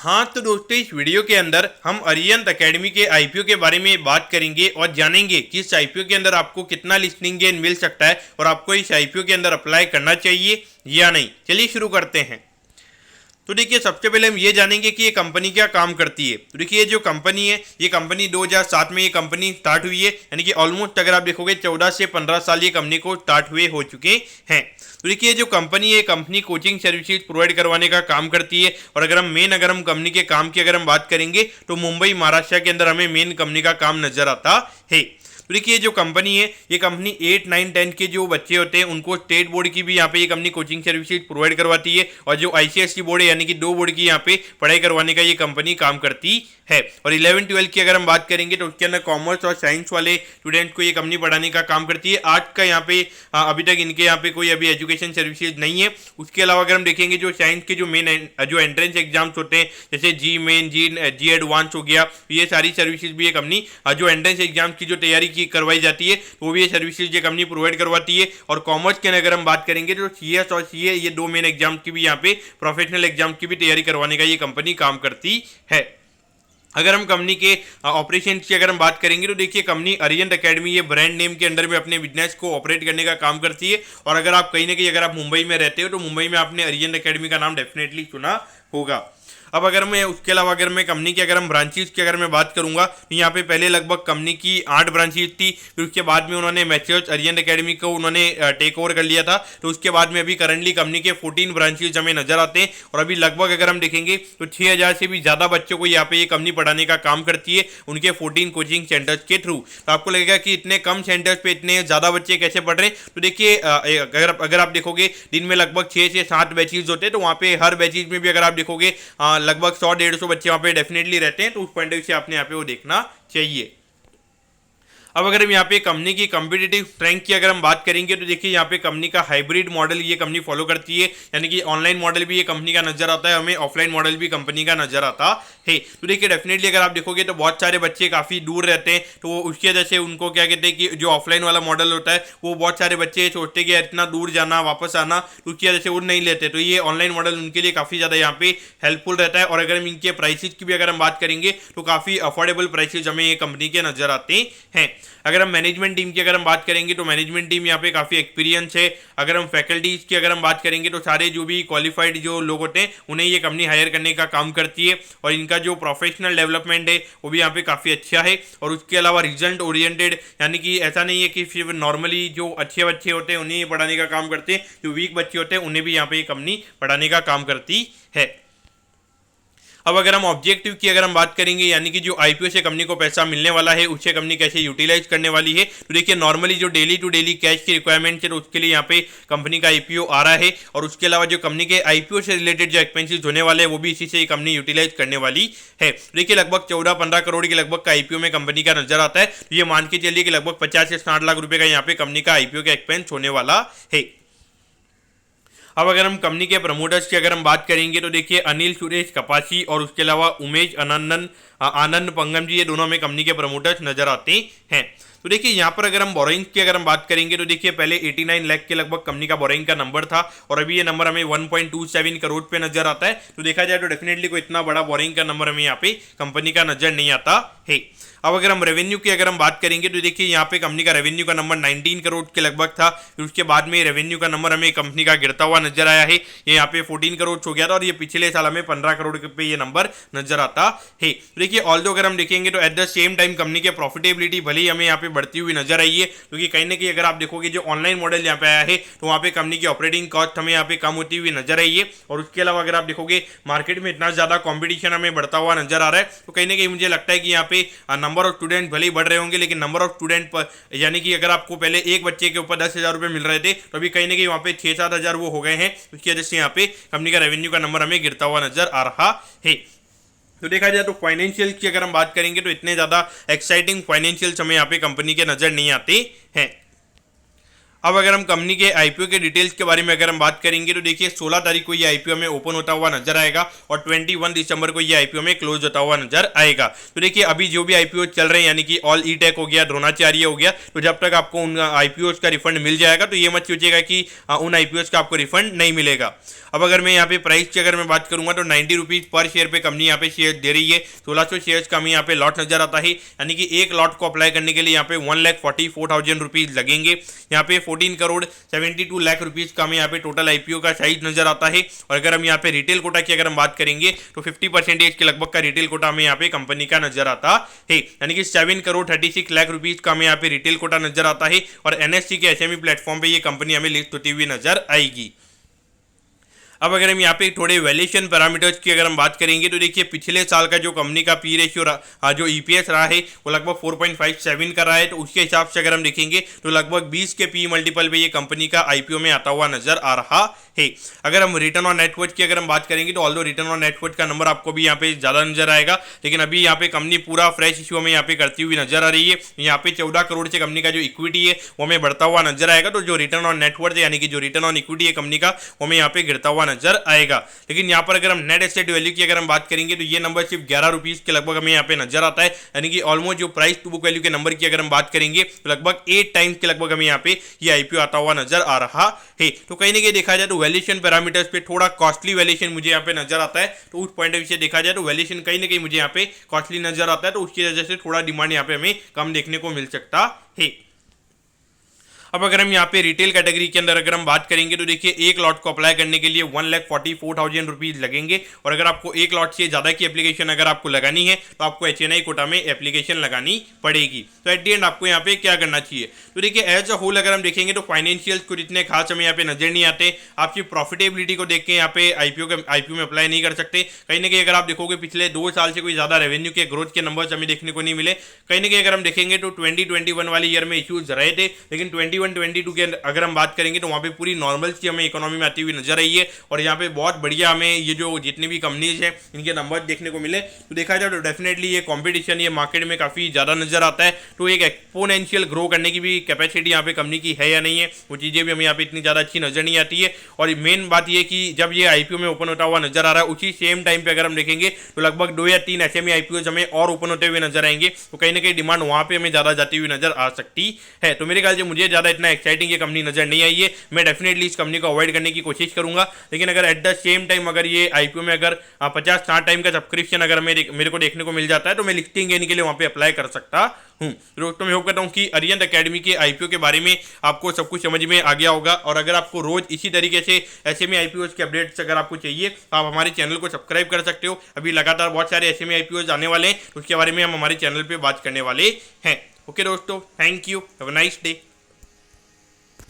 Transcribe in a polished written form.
हाँ तो दोस्तों, इस वीडियो के अंदर हम अरिहंत एकेडमी के आईपीओ के बारे में बात करेंगे और जानेंगे कि इस आईपीओ के अंदर आपको कितना लिस्टिंग गेन मिल सकता है और आपको इस आईपीओ के अंदर अप्लाई करना चाहिए या नहीं। चलिए शुरू करते हैं। तो देखिए, सबसे पहले हम ये जानेंगे कि ये कंपनी क्या काम करती है। तो देखिए, ये जो कंपनी है, ये कंपनी 2007 में ये कंपनी स्टार्ट हुई है, यानी कि ऑलमोस्ट अगर आप देखोगे 14 से 15 साल ये कंपनी को स्टार्ट हुए हो चुके हैं। तो देखिए, जो कंपनी है, कंपनी कोचिंग सर्विसेज प्रोवाइड करवाने का काम करती है। और अगर हम कंपनी के काम की अगर हम बात करेंगे तो मुंबई महाराष्ट्र के अंदर हमें मेन कंपनी का काम नजर आता है। तो देखिए, जो कंपनी है, ये कंपनी 8, 9, 10 के जो बच्चे होते हैं उनको स्टेट बोर्ड की भी यहाँ पे ये कंपनी कोचिंग सर्विसेज प्रोवाइड करवाती है। और जो आईसीएसई बोर्ड है, यानी कि 2 बोर्ड की यहाँ पे पढ़ाई करवाने का ये कंपनी काम करती है। और 11, 12 की अगर हम बात करेंगे तो उसके अंदर कॉमर्स और साइंस वाले स्टूडेंट्स को ये कंपनी पढ़ाने का काम करती है। आर्ट्स का यहाँ पे अभी तक इनके यहाँ पे कोई अभी एजुकेशन सर्विसेज नहीं है। उसके अलावा अगर हम देखेंगे, जो साइंस के जो मेन जो एंट्रेंस एग्जाम्स होते हैं, जैसे जी मेन, जी एडवांस हो गया, ये सारी सर्विसेज भी ये कंपनी जो एंट्रेंस एग्जाम्स की जो तैयारी करवाई जाती है, तो वो भी ये सर्विसेज ये कंपनी प्रोवाइड करवाती है। और कॉमर्स के अगर हम बात करेंगे तो सीएस और सीए, ये 2 मेन एग्जाम की भी यहाँ पे प्रोफेशनल एग्जाम की भी तैयारी करवाने का ये कंपनी काम करती है। अगर हम कंपनी के ऑपरेशन की अगर हम बात करेंगे तो देखिए, कंपनी अरिहंत एकेडमी ये ब्रांड नेम के अंडर में अपने बिजनेस को ऑपरेट करने का काम करती है। और अगर आप कहीं ना कहीं अगर आप मुंबई में रहते हो तो मुंबई में आपने अरिहंत एकेडमी का नाम डेफिनेटली सुना होगा। अब अगर मैं उसके अलावा अगर मैं कंपनी की अगर हम ब्रांचेस की अगर मैं बात करूंगा तो यहाँ पे पहले लगभग कंपनी की 8 ब्रांचेस थी। फिर उसके बाद में उन्होंने मैच्योर्स अरिहंत एकेडमी को उन्होंने टेक ओवर कर लिया था। तो उसके बाद में अभी करंटली कंपनी के 14 ब्रांचेस हमें नजर आते हैं। और अभी लगभग अगर हम देखेंगे तो 6000 से भी ज़्यादा बच्चों को यहाँ पे ये कंपनी पढ़ाने का काम करती है उनके 14 कोचिंग सेंटर्स के थ्रू। तो आपको लगेगा कि इतने कम सेंटर्स पे इतने ज़्यादा बच्चे कैसे पढ़ रहे हैं। तो देखिए, अगर आप देखोगे दिन में लगभग 6 से 7 बैचेज होते हैं। तो वहाँ पे हर बैचेज में भी अगर आप देखोगे लगभग 100-150 बच्चे वहाँ पे डेफिनेटली रहते हैं। तो उस पॉइंट ऑफ व्यू से आपने यहाँ पे वो देखना चाहिए। अब अगर हम यहाँ पे कंपनी की कम्पिटिटिव स्ट्रेंथ की अगर हम बात करेंगे तो देखिए, यहाँ पे कंपनी का हाइब्रिड मॉडल ये कंपनी फॉलो करती है, यानी कि ऑनलाइन मॉडल भी ये कंपनी का नजर आता है, हमें ऑफलाइन मॉडल भी कंपनी का नजर आता है। तो देखिए, डेफिनेटली अगर आप देखोगे तो बहुत सारे बच्चे काफ़ी दूर रहते हैं। तो उसकी वजह से उनको क्या कहते हैं कि जो ऑफलाइन वाला मॉडल होता है, वो बहुत सारे बच्चे सोचते कि इतना दूर जाना वापस आना, तो उसकी वजह से वो नहीं लेते। तो ये ऑनलाइन मॉडल उनके लिए काफ़ी ज़्यादा यहाँ पे हेल्पफुल रहता है। और अगर हम इनके प्राइसेस की भी अगर हम बात करेंगे तो काफ़ी अफोर्डेबल प्राइसेस हमें ये कंपनी के नजर आते हैं। अगर हम मैनेजमेंट टीम की अगर हम बात करेंगे तो मैनेजमेंट टीम यहाँ पे काफ़ी एक्सपीरियंस है। अगर हम फैकल्टीज की अगर हम बात करेंगे तो सारे जो भी क्वालिफाइड जो लोग होते हैं उन्हें ये कंपनी हायर करने का काम करती है। और इनका जो प्रोफेशनल डेवलपमेंट है वो भी यहाँ पे काफ़ी अच्छा है। और उसके अलावा रिजल्ट ओरिएंटेड, यानी कि ऐसा नहीं है कि सिर्फ नॉर्मली जो अच्छे बच्चे होते हैं उन्हें ये पढ़ाने का काम करते हैं, जो वीक बच्चे होते हैं उन्हें भी यहाँ पे ये कंपनी पढ़ाने का काम करती है। अब अगर हम ऑब्जेक्टिव की अगर हम बात करेंगे, यानी कि जो आईपीओ से कंपनी को पैसा मिलने वाला है उसे कंपनी कैसे यूटिलाइज करने वाली है, तो देखिए, नॉर्मली जो डेली टू डेली कैश की रिक्वायरमेंट है तो उसके लिए यहाँ पे कंपनी का आईपीओ आ रहा है। और उसके अलावा जो कंपनी के आईपीओ से रिलेटेड जो एक्सपेंसेस होने वाले हैं वो भी इसी से कंपनी यूटिलाइज करने वाली है। देखिए, लगभग 14-15 करोड़ के लगभग का आईपीओ में कंपनी का नजर आता है। तो ये मान के चलिए कि लगभग 50 से 60 लाख रुपए का यहाँ पे कंपनी का आईपीओ का एक्सपेंस होने वाला है। अब अगर हम कंपनी के प्रमोटर्स की अगर हम बात करेंगे तो देखिए, अनिल सुरेश कपासी और उसके अलावा उमेश आनंद पंगम जी, ये दोनों में कंपनी के प्रमोटर्स नजर आते हैं। तो देखिए, यहाँ पर अगर हम बोरिंग की अगर हम बात करेंगे तो देखिए, पहले 89 लाख के लगभग कंपनी का बोरिंग का नंबर था और अभी ये नंबर हमें 1.27 करोड़ पे नजर आता है। तो देखा जाए तो डेफिनेटली कोई इतना बड़ा बोरिंग का नंबर हमें यहाँ पे कंपनी का नजर नहीं आता है। अब अगर हम रेवेन्यू की अगर हम बात करेंगे तो देखिए, यहाँ पे कंपनी का रेवेन्यू का नंबर 19 करोड़ के लगभग था। फिर उसके बाद में रेवेन्यू का नंबर हमें कंपनी का गिरता हुआ नजर आया है। ये यहाँ पे 14 करोड़ हो गया था और ये पिछले साल हमें 15 करोड़ पे ये नंबर नजर आता है। देखिए, ऑल्दो अगर हम देखेंगे तो at the same time company के प्रॉफिटेबिलिटी भले ही हमें यहाँ पे बढ़ती हुई नजर आई है, क्योंकि कहीं ना कहीं अगर आप देखोगे जो ऑनलाइन मॉडल यहाँ पे आया है तो वहाँ पे कंपनी की ऑपरेटिंग कॉस्ट हमें यहाँ पे कम होती हुई नजर आई है। और उसके अलावा अगर आप देखोगे मार्केट में इतना ज्यादा कॉम्पिटिशन हमें बढ़ता हुआ नजर आ रहा है, तो कहीं ना कहीं मुझे लगता है कि यहाँ पे नंबर ऑफ स्टूडेंट भले बढ़ रहे होंगे, लेकिन नंबर ऑफ स्टूडेंट पर, यानी कि अगर आपको पहले एक बच्चे के ऊपर 10,000 रुपए मिल रहे थे तो अभी कहीं ना कहीं वहाँ पे 6-7 हज़ार वो हो गए हैं। उसकी वजह से यहाँ पे कंपनी का रेवेन्यू का नंबर हमें गिरता हुआ नजर आ रहा है। तो देखा जाए तो फाइनेंशियल की अगर हम बात करेंगे तो इतने ज़्यादा एक्साइटिंग फाइनेंशियल्स हमें यहाँ पे कंपनी के नज़र नहीं आते हैं। अब अगर हम कंपनी के आईपीओ के डिटेल्स के बारे में अगर हम बात करेंगे तो देखिए, 16 तारीख को ये आईपीओ में ओपन होता हुआ नजर आएगा और 21 दिसंबर को ये आईपीओ में क्लोज होता हुआ नजर आएगा। तो देखिए, अभी जो भी आईपीओ चल रहे हैं, यानी कि ऑल ई टेक हो गया, द्रोणाचार्य हो गया, तो जब तक आपको उन आईपीओ का रिफंड मिल जाएगा तो ये मत सोचिएगा कि उन आईपीओ का आपको रिफंड नहीं मिलेगा। अब अगर मैं यहाँ पे प्राइस की अगर मैं बात करूंगा तो 90 रुपीज पर शेयर पे कंपनी यहाँ पे शेयर दे रही है। 1600 शेयर्स का हमें यहाँ पे लॉट नजर आता है, यानी कि एक लॉट को अप्लाई करने के लिए यहाँ पे 1,44,000 रुपीज लगेंगे। यहाँ पे 14 करोड़ 72 लाख रुपीज का हमें यहाँ पे टोटल आईपीओ का साइज नजर आता है। और अगर हम यहाँ पे रिटेल कोटा की अगर हम बात करेंगे तो 50% के लगभग का रिटेल कोटा हमें यहाँ पे कंपनी का नजर आता है, यानी कि 7 करोड़ 36 लाख रुपीज का हमें यहाँ पे रिटेल कोटा नजर आता है। और एनएससी के एसएमई प्लेटफॉर्म पे ये कंपनी हमें लिस्ट होती हुई नजर आएगी। अब अगर हम यहाँ पे थोड़े वैल्यूएशन पैरामीटर्स की अगर हम बात करेंगे तो देखिए पिछले साल का जो कंपनी का पी रेशियो जो ईपीएस रहा है वो लगभग 4.57 का रहा है। तो उसके हिसाब से अगर हम देखेंगे तो लगभग 20 के पी मल्टीपल पे ये कंपनी का आईपीओ में आता हुआ नजर आ रहा है। अगर हम रिटर्न ऑन नेटवर्थ की अगर हम बात करेंगे तो ऑल्दो रिटर्न ऑन नेटवर्थ का नंबर आपको भी यहाँ पे ज्यादा नजर आएगा, लेकिन अभी यहाँ पे कंपनी पूरा फ्रेश इश्यू हमें यहाँ पे करती हुई नजर आ रही है। यहाँ पे 14 करोड़ से कंपनी का जो इक्विटी है वो हमें बढ़ता हुआ नजर आएगा। तो जो रिटर्न ऑन नेटवर्थ है यानी कि जो रिटर्न ऑन इक्विटी है कंपनी का वो हमें यहाँ पे गिरता हुआ नजर आएगा। लेकिन यहाँ पर अगर हम नेट एसेट वैल्यू की अगर हम बात करेंगे तो ये नंबर सिर्फ 11 रुपीज के लगभग हमें यहाँ पे नजर आता है, यानी कि ऑलमोस्ट जो प्राइस टू बुक वैल्यू के नंबर की अगर हम बात करेंगे तो लगभग 8 टाइम्स के लगभग हमें यहाँ पे ये आईपीओ आता हुआ नजर आ रहा है। तो कहीं ना कहीं देखा जाए तो वैल्यूएशन पैरामीटर्स पे थोड़ा कॉस्टली वैल्यूएशन मुझे यहाँ पे नजर आता है। तो उस पॉइंट ऑफ व्यू से देखा जाए तो वैल्यूएशन कहीं ना कहीं मुझे यहाँ पे कॉस्टली नजर आता है, तो उसकी वजह से थोड़ा डिमांड यहाँ पे हमें कम देखने को मिल सकता है। अब अगर हम यहाँ पे रिटेल कैटेगरी के अंदर अगर हम बात करेंगे तो देखिए एक लॉट को अप्लाई करने के लिए 1,44,000 रुपीज लगेंगे। और अगर आपको एक लॉट से ज्यादा की एप्लीकेशन अगर आपको लगानी है तो आपको एचएनआई कोटा में एप्लीकेशन लगानी पड़ेगी। तो एट दी एंड आपको यहाँ पे क्या करना चाहिए, तो देखिए एज अ होल अगर हम देखेंगे तो फाइनेंशियल्स को इतने खास हमें यहाँ पे नजर नहीं आते। आपकी प्रॉफिटेबिलिटी को देख के यहाँ पे आईपीओ में अप्लाई नहीं कर सकते। कहीं ना कहीं अगर आप देखोगे पिछले 2 साल से कोई ज्यादा रेवेन्यू के ग्रोथ के नंबर्स हमें देखने को नहीं मिले। कहीं ना कहीं अगर हम देखेंगे तो 2021 वाले ईयर में इश्यूज रहे थे, लेकिन 21-22 के अगर हम बात करेंगे तो वहां पे पूरी नॉर्मल सी हमें इकोनॉमी में आती हुई नजर आई है। और यहाँ पे बहुत बढ़िया हमें ये जो जितने भी कंपनीज हैं इनके नंबर देखने को मिले। तो देखा जाए तो डेफिनेटली ये कंपटीशन ये मार्केट में काफी ज्यादा नजर आता है। तो एक एक्सपोनेंशियल ग्रो करने की भी कैपेसिटी यहाँ पे कंपनी की है या नहीं है, वो चीजें भी हमें यहाँ पे इतनी ज्यादा अच्छी नजर नहीं आती है। और मेन बात ये कि जब ये आईपीओ में ओपन होता हुआ नजर आ रहा है उसी सेम टाइम पे अगर हम देखेंगे तो लगभग 2 या 3 एसएमई आईपीओ हमें और ओपन होते हुए नजर आएंगे। तो कहीं ना कहीं डिमांड वहां पे हमें ज्यादा जाती हुई नजर आ सकती है। तो मेरे ख्याल से मुझे ज्यादा इतना एक्साइटिंग ये कंपनी नजर नहीं आई है। मैं डेफिनेटली इस कंपनी को अवॉइड करने की कोशिश करूंगा। लेकिन अगर एट द सेम टाइम अगर ये आईपीओ में अगर 50-60 टाइम का सब्सक्रिप्शन अगर मेरे को देखने को मिल जाता है तो मैं लिस्टिंग गेन के लिए वहां पे अप्लाई कर सकता हूं। दोस्तों मैं होप करता हूं कि अरिहंत एकेडमी के आईपीओ के बारे में आपको सब कुछ समझ में आ गया होगा। और अगर आपको रोज इसी तरीके से एसएमई आईपीओ के अपडेट्स अगर आपको चाहिए तो आप हमारे चैनल को सब्सक्राइब कर सकते हो। अभी लगातार बहुत सारे एसएमई आईपीओ आने वाले हैं, उसके बारे में हम हमारे चैनल पर बात करने वाले हैं। ओके दोस्तों, thank you, have a nice day.